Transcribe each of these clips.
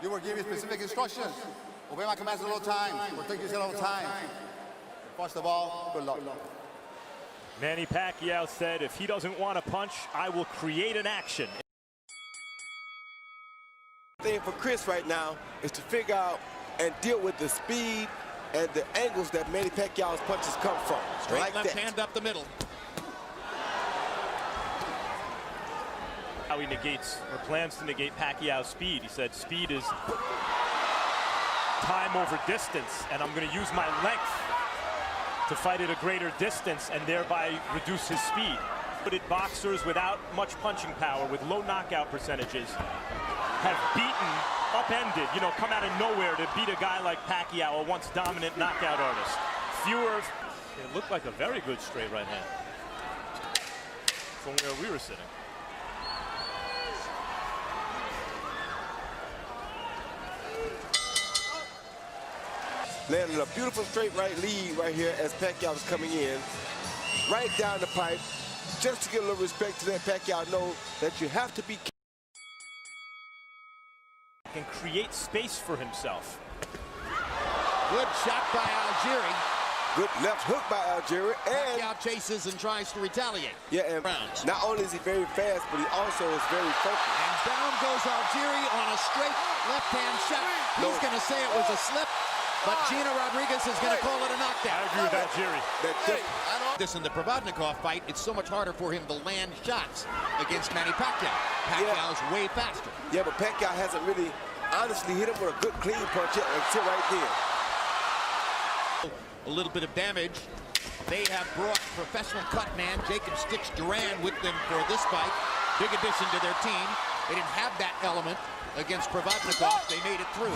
You were giving specific instructions. Obey my commands at all times. Protect yourself at all times. First of all, good luck. Manny Pacquiao said if he doesn't want to punch, I will create an action. The thing for Chris right now is to figure out and deal with the speed and the angles that Manny Pacquiao's punches come from. Straight like left that. hand up the middle. How he negates or plans to negate Pacquiao's speed. He said speed is time over distance, and I'm going to use my length to fight at a greater distance and thereby reduce his speed. But boxers without much punching power, with low knockout percentages, have beaten, upended, come out of nowhere to beat a guy like Pacquiao, a once dominant knockout artist. It looked like a very good straight right hand from where we were sitting. Landed a beautiful straight right lead right here as Pacquiao was coming in. Right down the pipe. Just to give a little respect to that, Pacquiao know that you have to be Can create space for himself. Good shot by Algieri. good left hook by algieri. And Pacquiao chases and tries to retaliate. yeah, and Rounds. not only is he very fast, but he also is very focused. And down goes Algieri on a straight left-hand shot. He's going to say it was a slip, but Gina Rodriguez is going to call it a knockdown. I agree with Algieri. This in the Provodnikov fight, it's so much harder for him to land shots against Manny Pacquiao. Pacquiao's way faster. Yeah, but Pacquiao hasn't really honestly hit him with a good clean punch yet until right there. A little bit of damage. They have brought professional cut man Jacob Stitch Duran with them for this fight. Big addition to their team. They didn't have that element against Provodnikov. They made it through.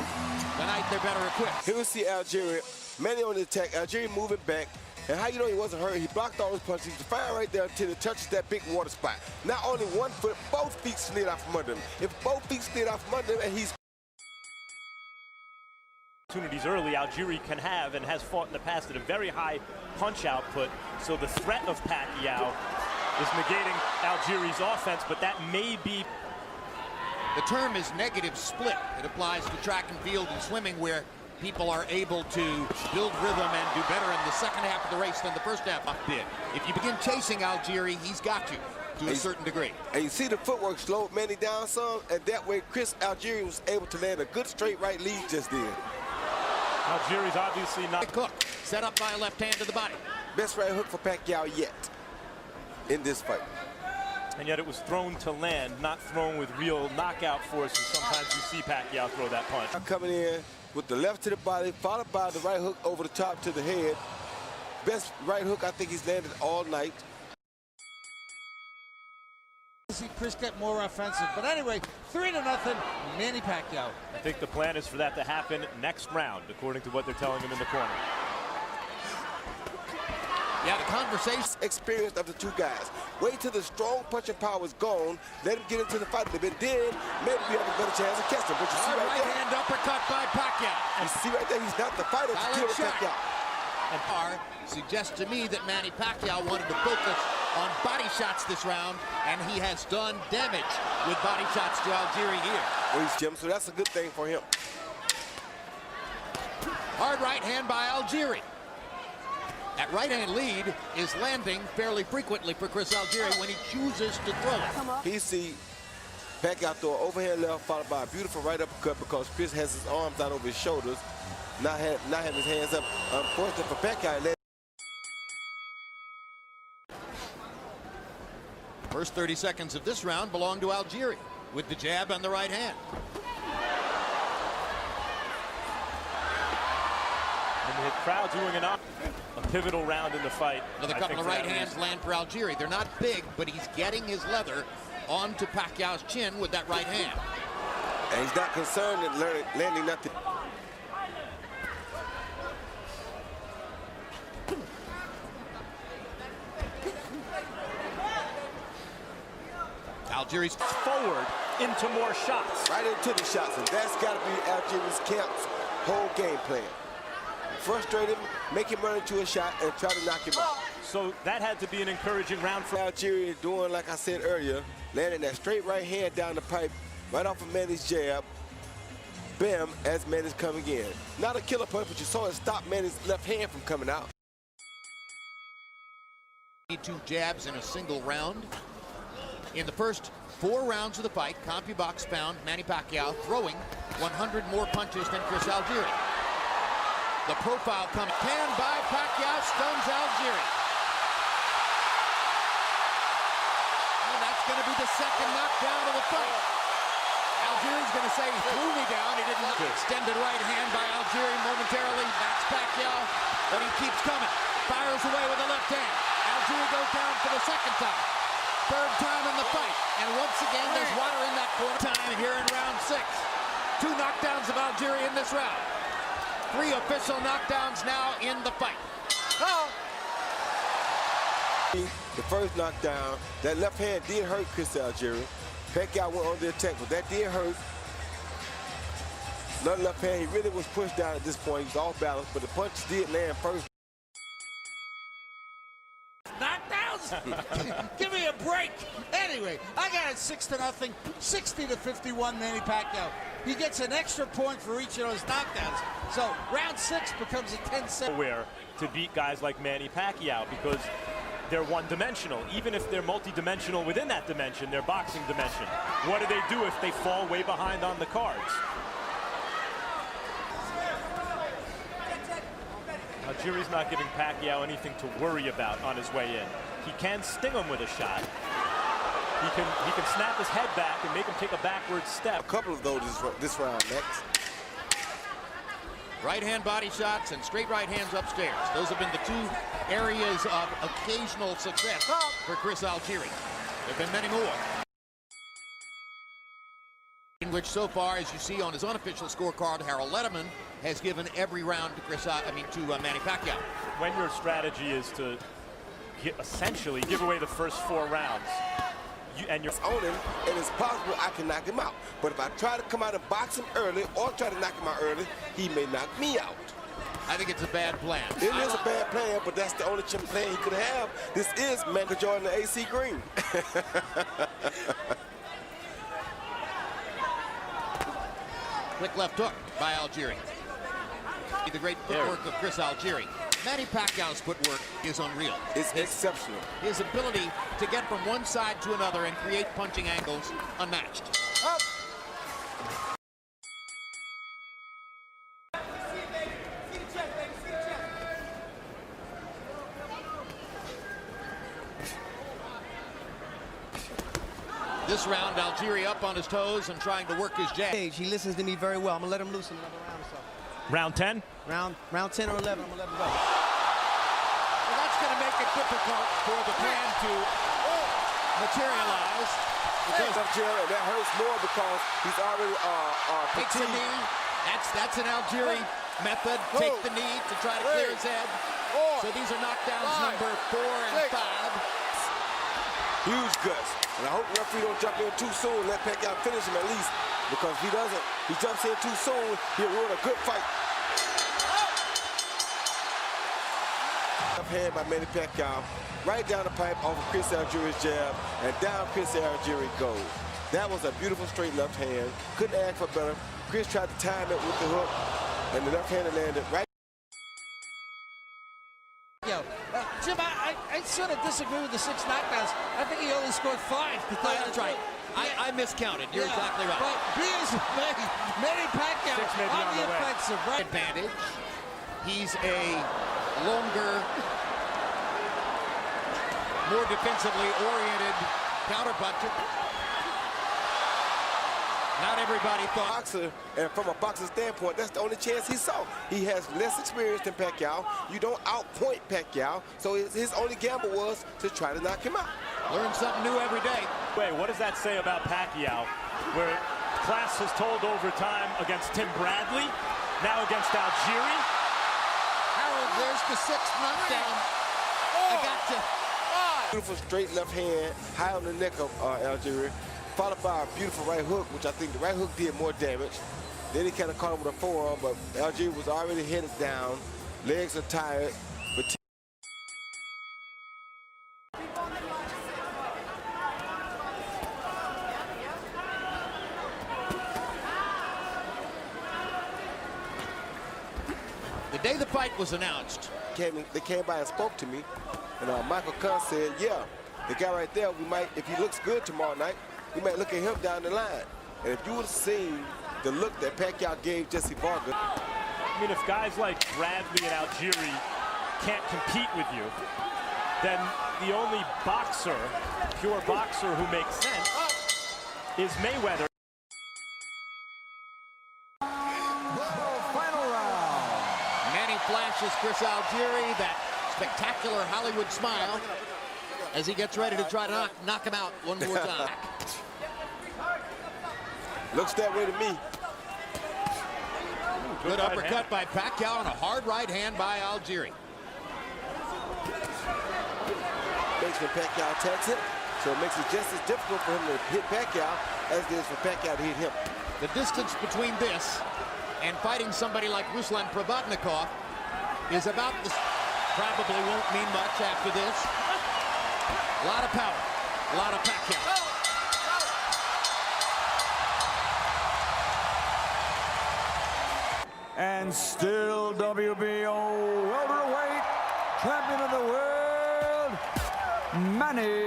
Tonight they're better equipped. Here we see Algieri, Manny on the attack, Algieri moving back. And how you know he wasn't hurt? He blocked all his punches. He was fine right there until it touches that big water spot. Not only one foot, both feet slid off from under him. If both feet slid off from under him and he's Opportunities early Algieri can have and has fought in the past at a very high punch output. So the threat of Pacquiao is negating Algieri's offense, but that may be. The term is negative split. It applies to track and field and swimming where people are able to build rhythm and do better in the second half of the race than the first half did. If you begin chasing Algieri, he's got you to a certain degree. And you see the footwork slowed Manny down some, and that way Algieri was able to land a good straight right lead just then. Algieri's obviously not. Cook set up by a left hand to the body. Best right hook for Pacquiao yet in this fight. And yet it was thrown to land, not thrown with real knockout force. And sometimes you see Pacquiao throw that punch. Coming in with the left to the body, followed by the right hook over the top to the head. Best right hook I think he's landed all night. See Chris get more offensive, but anyway, 3-0, Manny Pacquiao. I think the plan is for that to happen next round, according to what they're telling him in the corner. Yeah, the conversation. Experience of the two guys. Wait till the strong punching power is gone. Let him get into the fight a little bit. Then maybe you have a better chance of catching him. But you see right there. Hand uppercut by Pacquiao. You see right there, he's not the fighter to kill Pacquiao. And R suggests to me that Manny Pacquiao wanted to focus on body shots this round, and he has done damage with body shots to Algieri here. Well, he's Jim, so that's a good thing for him. Hard right hand by Algieri. That right hand lead is landing fairly frequently for Chris Algieri when he chooses to throw it. He see Pacquiao throw an overhand left followed by a beautiful right uppercut because Chris has his arms out over his shoulders, not having his hands up. Unfortunately for Pacquiao, First 30 seconds of this round belong to Algieri with the jab and the right hand. And the crowd doing a pivotal round in the fight. Another couple of right hands land for Algieri. They're not big, but he's getting his leather onto Pacquiao's chin with that right hand. and he's not concerned in landing nothing. Algieri's forward into more shots. Right into the shots, and that's got to be Algieri's camp's whole game plan. Frustrate him, make him run into a shot, and try to knock him out. So that had to be an encouraging round for Algieri doing, like I said earlier, landing that straight right hand down the pipe, right off of Manny's jab. bam, as Manny's coming in. Not a killer punch, but you saw it stop Manny's left hand from coming out. 2 jabs in a single round. In the first 4 rounds of the fight, CompuBox found Manny Pacquiao throwing 100 more punches than Chris Algieri. The profile comes 10 by Pacquiao, stuns Algieri. And that's going to be the second knockdown of the fight. Algieri's going to say he threw me down. He didn't. Extended right hand by Algieri momentarily. That's Pacquiao, but he keeps coming. Fires away with the left hand. Algieri goes down for the second time. Third time in the fight. And once again, there's water in that corner. Time here in round 6. 2 knockdowns of Algieri in this round. 3 official knockdowns now in the fight. The first knockdown, that left hand did hurt Chris Algieri. Pacquiao went on the attack, but that did hurt. Another left hand, he really was pushed down at this point. He was off balance, but the punches did land first. Knockdowns? Give me a break. Anyway, I got it 6-0, 60-51 Manny Pacquiao. He gets an extra point for each of those knockdowns. So round 6 becomes a 10-7. Where to beat guys like Manny Pacquiao, because they're one-dimensional. Even if they're multi-dimensional within that dimension, their boxing dimension. What do they do if they fall way behind on the cards? Algieri's not giving Pacquiao anything to worry about on his way in. He can sting him with a shot. He can snap his head back and make him take a backward step. A couple of those this round, next. Right hand body shots and straight right hands upstairs. Those have been the 2 areas of occasional success for Chris Algieri. There have been many more. In which so far, as you see on his unofficial scorecard, Harold Letterman has given every round to Manny Pacquiao. When your strategy is to essentially give away the first 4 rounds, and you're on him, and it's possible I can knock him out. But if I try to come out and box him early or try to knock him out early, he may knock me out. I think it's a bad plan. It is a bad plan, but that's the only plan he could have. This is Michael Jordan and AC Green. Quick left hook by Algieri. The great footwork of Chris Algieri. Manny Pacquiao's footwork is unreal. It's exceptional. His ability to get from one side to another and create punching angles, unmatched. Up. This round, Algieri up on his toes and trying to work his jab. He listens to me very well. I'm gonna let him loose in another round or so. round 10? Round 10 or 11, I'm gonna let him go. Well, that's gonna make it difficult for the plan to materialize. Because that hurts more because he's already takes a knee. That's an Algieri method. Take the knee to try to clear his head. So these are knockdowns number 4 and 5. Huge guts. And I hope the referee don't jump in too soon. Let Pacquiao finish him at least. Because if he doesn't, he jumps in too soon, he'll ruin a good fight. Left hand by Manny Pacquiao. Right down the pipe off of Chris Algieri's jab. And down Chris Algieri goes. That was a beautiful straight left hand. Couldn't ask for better. Chris tried to time it with the hook. And the left hand landed right. Jim, I sort of disagree with the 6 knockdowns. I think he only scored 5. That's right. I miscounted. You're exactly right. But Manny Pacquiao on the offensive, right? Advantage. He's a longer, more defensively oriented counterpuncher. Not everybody thought. Boxer, and from a boxing standpoint, that's the only chance he saw. He has less experience than Pacquiao. You don't outpoint Pacquiao, so his only gamble was to try to knock him out. Learn something new every day. Wait, what does that say about Pacquiao? Where class has told over time against Tim Bradley, now against Algieri. Harold, there's the 6th knockdown. I got you. Beautiful straight left hand, high on the neck of Algieri, followed by a beautiful right hook, which I think the right hook did more damage. Then he kind of caught him with a forearm, but Algieri was already headed down. Legs are tired. But The day the fight was announced, They came by and spoke to me, and Michael Kahn said, yeah, the guy right there, we might, if he looks good tomorrow night, we might look at him down the line. And if you would have seen the look that Pacquiao gave Jesse Vargas. I mean, if guys like Bradley and Algieri can't compete with you, then the only boxer, pure boxer who makes sense is Mayweather. Final round. Manny flashes Chris Algieri that spectacular Hollywood smile as he gets ready to try to knock him out one more time. Looks that way to me. Good uppercut by Pacquiao and a hard right hand by Algieri. Makes when Pacquiao attacks him, so it makes it just as difficult for him to hit Pacquiao as it is for Pacquiao to hit him. The distance between this and fighting somebody like Ruslan Provodnikov is about the... Probably won't mean much after this. A lot of power, a lot of Pacquiao. And still WBO welterweight champion of the world, Manny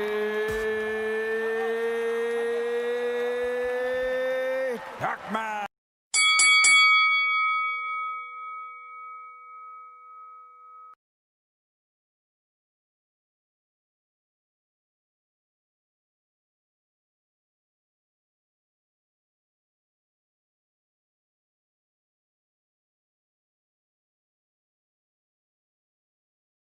Pacquiao.